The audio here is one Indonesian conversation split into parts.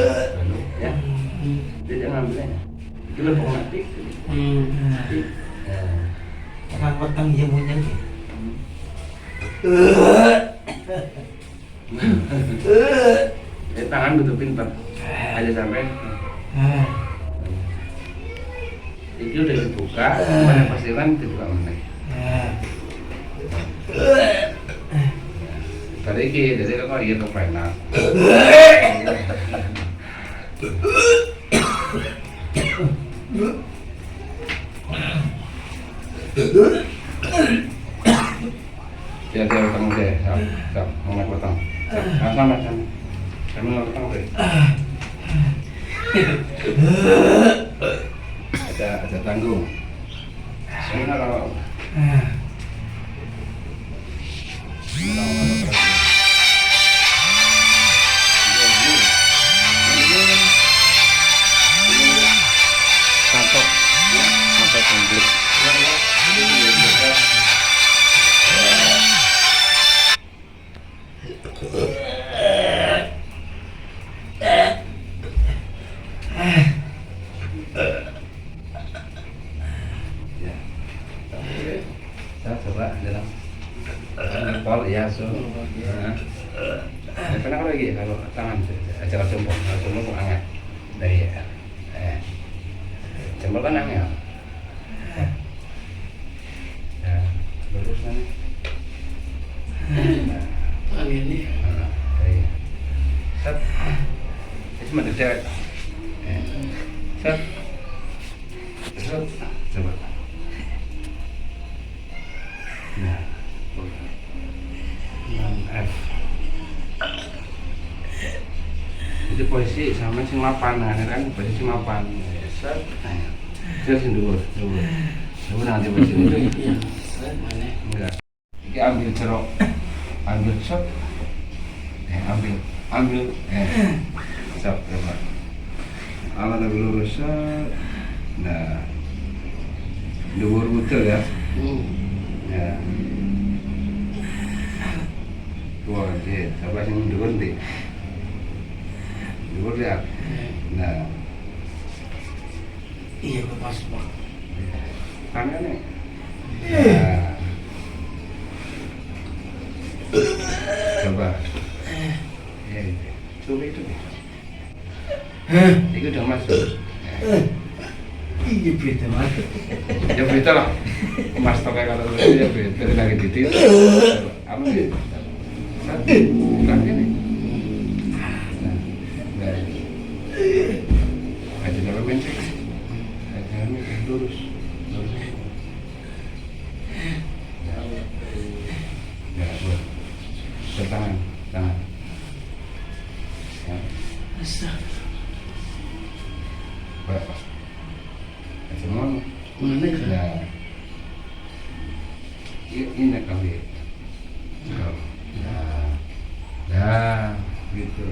Lalu, ya. Dia jangan ambilnya. Itu lebih mati. Orang petang dia punya nih. Tangan betul pintar. Aja sampai. Itu udah dibuka, mana pastikan dibuka mana. Tadi ini, jadi kok iya kepenak. Ya dia utang deh, siap, mau naik utang. Sama. Kami mau utang deh. Ada tanggung. Soalnya kalau sampai komplit. Saya coba dalam pol ya so. Karena kalau lagi kalau tangan acara jempol hangat dari jempol kan angin. Ya, lurus nanti. Tangan ini. Dari set. Itu cuma dicek. Set. Set. Coba. Nah, F. Itu posisi sama sing mapan, kan posisi mapan. Set. Set sing dhuwur. Nanti posisi itu. Enggak. Iki ambil cerok. Ambil shot. Ambil. Stop, coba. Alat lurus set. Nah. Dhuwur betul ya. Ya. Tua sih, coba sing dhuwur ndi. Dhuwur lihat. Nah. Iya, pas Pak. Kanan nih. Nah. Coba. Ya, coba itu. Itu udah masuk. Iya, beda Mas. Ya beda lah. Mas tokai kalau itu ya beda lagi titik. Apa sih? Bukan ini. Nah. Aja dalam mencek. Aja lurus. Ya, buat. Tangan. Ya. Berapa? Semua Mana ya? Nah, ini kali. Nah, gitu.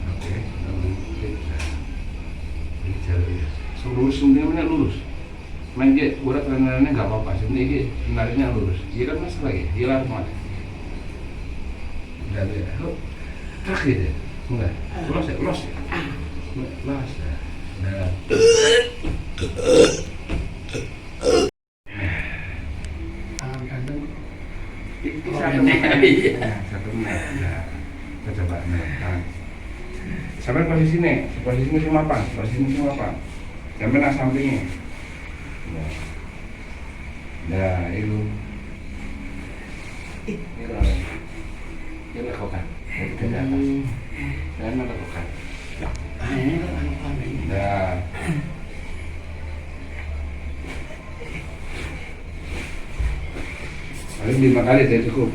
Oke, lurus sebenarnya lurus. Main dia urat renanya nggak apa-apa. Sebenarnya nariknya lurus. Iya kan masalah ya. Hilang kemana? Udah ya. Kaki deh. Enggak. Los ya. Los ya. Nah. Tangan kanan itu satu menit. Nah, 1 menit. Nah, kita coba tangan. Sampai posisinya cuma apa? Sampai nak sampingnya. Nah, itu. Ini lakukan. Dari atas. Dan lakukan. Nah. Paling 5 kali saya cukup.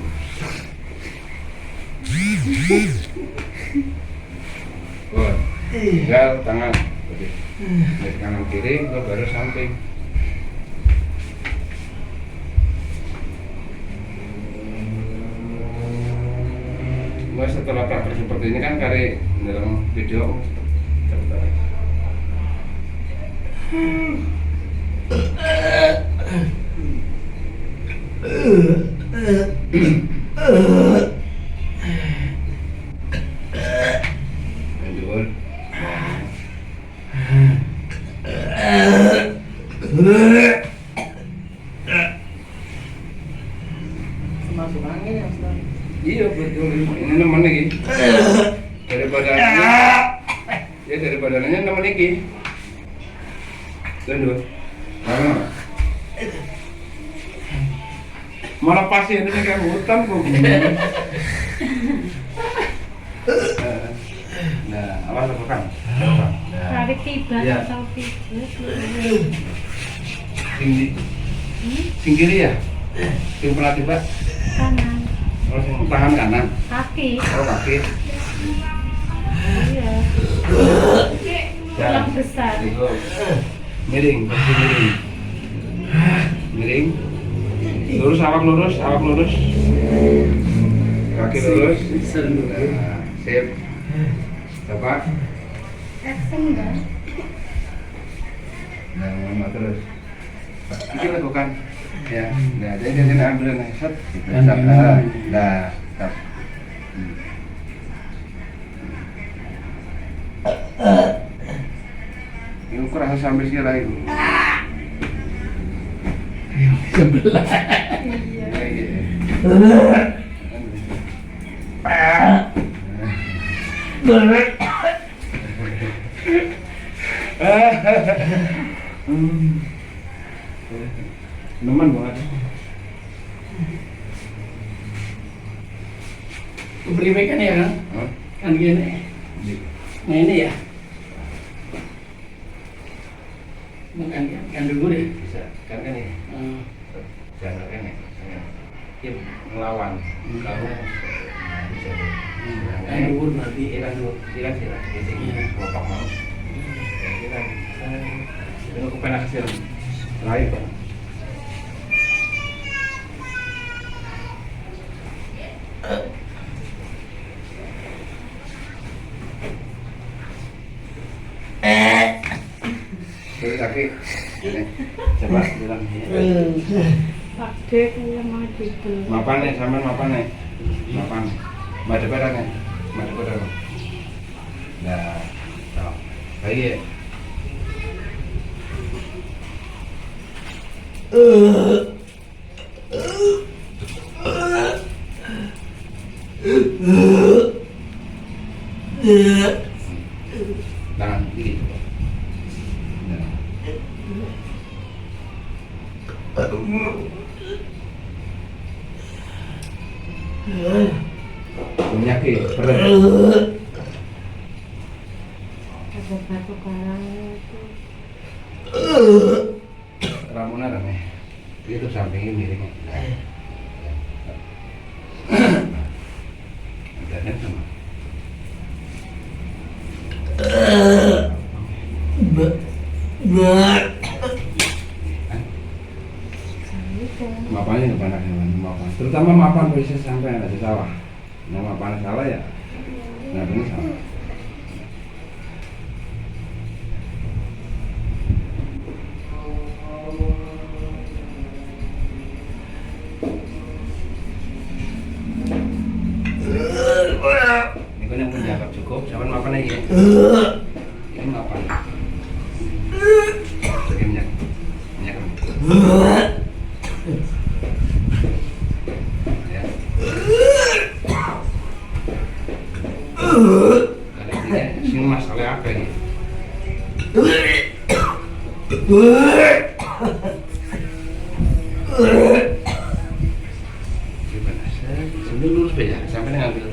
Tinggal tangan. Dari kanan kiri, baru samping. Setelah praktek seperti ini kan kali dalam video Eh. Lanjut. Masuk angin ya Ustaz. Iya betul. Ini nemen lagi. Daripada ya daripada nanya nemen lagi. Lanjut. Mana? Malah pasien ini kayak hutan kok. Nah, awas lakukan. Tarik tiba Ya. atau tiba. Sing kiri ya? Sing pernah tiba? Kanan. Oh, sing tangan kanan. Kaki. Oh, kaki. Iya. Tulang besar. Itu. Miring, pasti miring. Miring. Lurus, awak lurus, awak lurus. Kaki lurus. Nah, sip. Coba. Action enggak? Nah, mama terus. Ini lakukan. Ya, nah, jadi ambil nih, set. Gitu. Nah, stop. Ini ukur rasa sampai sini lagi. Sebelah. Iya. Neman banget. Beri kan ya kan? Hah? Kan gini. Nah ini ya. Makan kan dulu deh. Bisa kan kan ini. Jangan kan ya. Dia ngelawan. Kamu bisa. Kan dulu berarti. Hilang dulu, hilang hilang. Jadi kelompok mau. Hilang. Itu aku pernah hasil lain pak. Dari kaki. Ini. Coba bilang. Pak Dek yang mau gitu. Mapan nih, sampean mapan nih. Mapan. Madep ada nih. Madep ada. Nah, tak. Baik ya. Tangan kiri. Nah. Menyakit, berat. Ada batu karang itu. Ramunan ada nih. Itu sampingnya miring. Dan sama. Mapannya nggak panas mapan. Terutama mapan bisa sampai ada sawah. Nah mapan salah ya. Nah ini salah. Ini kan yang menjaga cukup. Sampai mapan lagi. Ini mapan. Jadi minyak. Minyak. Ya. Sini masalah apa ini? Sini lurus ya, sampai ngambil.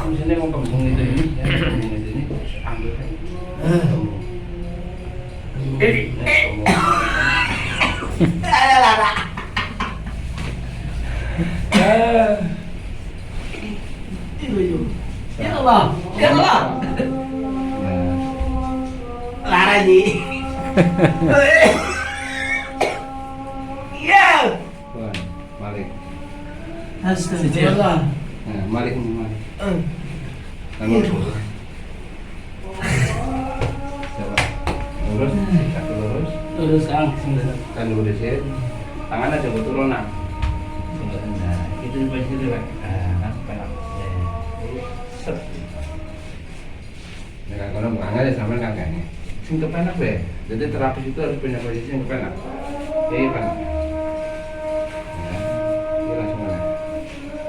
Sini mau kembung itu ini, kembung itu ini, ambil. Ya Allah, ya Allah. Lara ji. Ya. Malik. Astagfirullah. Nah, Malik ini Malik. Lalu coba. Lurus, kaki lurus. Lurus kang. Kan dulu di sini. Tangan aja betul lonak. Jadi posisi relax. Nah, penak. Set. Nah, kalau nggak ada sama kakaknya. Sing kepenak be. Jadi terapis itu harus punya posisi yang kepenak. Oke, penak. Ini langsung mana?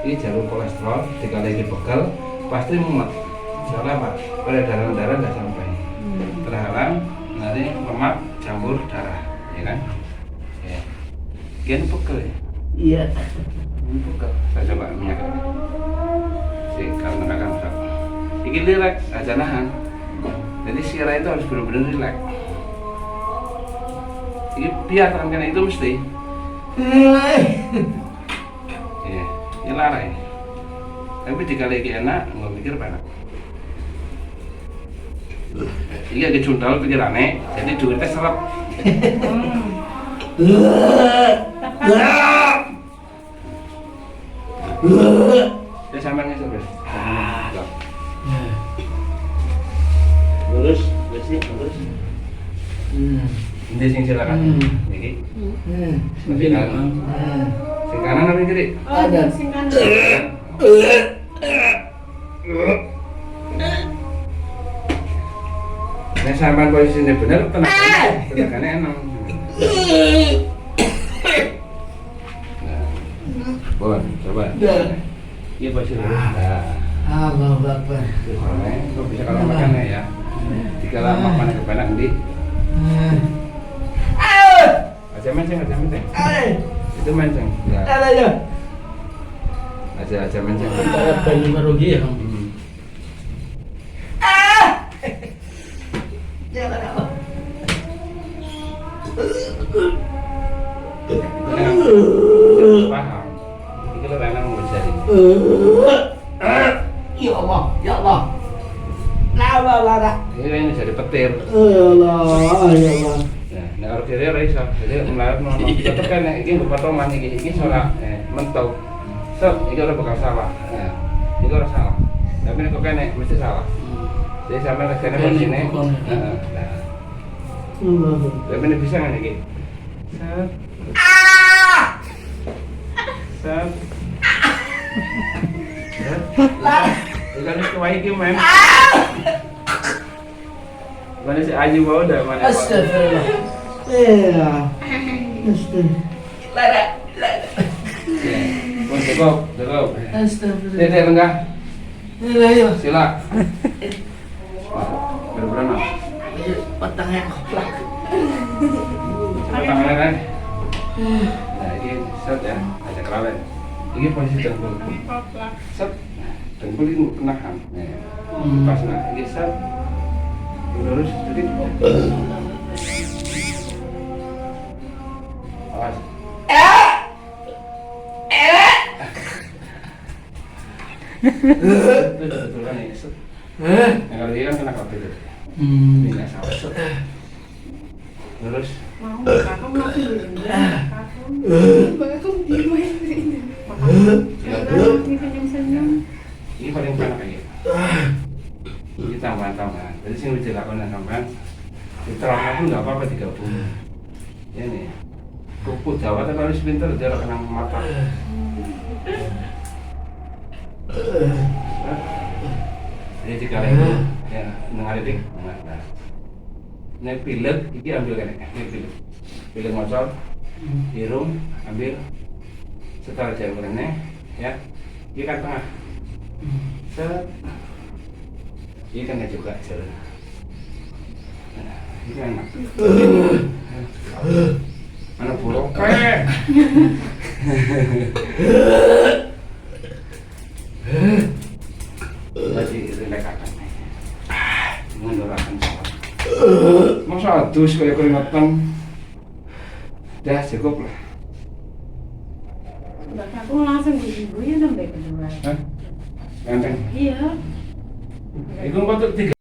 Ini jalur kolesterol dikali dipegel pasti mumet. Soalnya apa? Peredaran darah nggak sampai. Terhalang, nanti lemak campur darah, ya kan? Ya. Kian pegel ya. Iya. Ini pegel. Saya coba minyak. Si kalau akan berat. Ini relax, aja nahan. Jadi sirah itu harus benar-benar relax. Ini biar karena itu mesti. Iya, ini larai. Tapi dikali enak, nggak mikir enak. Iya kecundal pikirannya, jadi duitnya serap. Ya sampai ngesel guys. Lurus, bersih, lurus. Ini sing silakan. Ini. Sing kanan. Sing kanan apa kiri? Oh, ada sing kanan. Nah, sampai posisinya benar, tenagannya enak. Nah, bon, coba. Iya posisi. Nah, Allah Akbar. kok bisa kalau makannya ya? Jika lama mana kepenak di. Aja menceng. Itu menceng. Ya. Aja menceng. Ada banyu merugi ya. Jangan apa. Paham. Ini lo enak mau jadi. Ya Allah, ya Allah. La. Ini jadi petir. Allah, ya Allah. Nah, nek ora kiri ora iso. Jadi melarat nono. Tetep kan nek iki mbok potongan iki ora mentok. Sok, iki ora bakal salah. Nah, iki ora salah. Tapi nek kok kene mesti salah. Jadi sampai ke kene sini. Heeh. Nah. Tapi nek bisa kan iki. Set. Iki kan kuwi iki men. Mana si Aji bawa dah mana? Astagfirullah. Iya. Astagfirullah. Lara. Cukup. Astagfirullah. Tidak enggak. Iya. Sila. Berberapa? Patangnya koplak. Tangannya kan? Nah ini set ya, ada kerawen. Ini posisi dengkul. Set, dengkul ini kenahan. Pas nah, ini set. Lurus sedikit. Awas. Betul kan ini set. Kalau dia kan kena kabel. Ini nggak salah set. Lurus. Mau kakak masih di kakak di mana ini senyum. Ini paling panas kayak gitu. Ini tambahan. Jadi sih bisa dilakukan tambahan. Di trauma pun nggak apa-apa digabung. Ya nih. Kuku Jawa kan harus pintar dia kena mata. Jadi jika itu ya ngaridik. Nah. Ini pilek, ini ambil kan? Ini pilek motor, hidung, ambil setelah jangkauannya, ya. Ini kan tengah. Set. Ini kan nggak juga jalan. Nah, ini kan enak. Mana buruk kayak? Masih relax akan. Mengundurkan sholat. Masa adus kayak keringetan. Dah cukup lah. Aku langsung di ibu ya sampai kedua. Hah? Ganteng. Iya. Itu untuk 3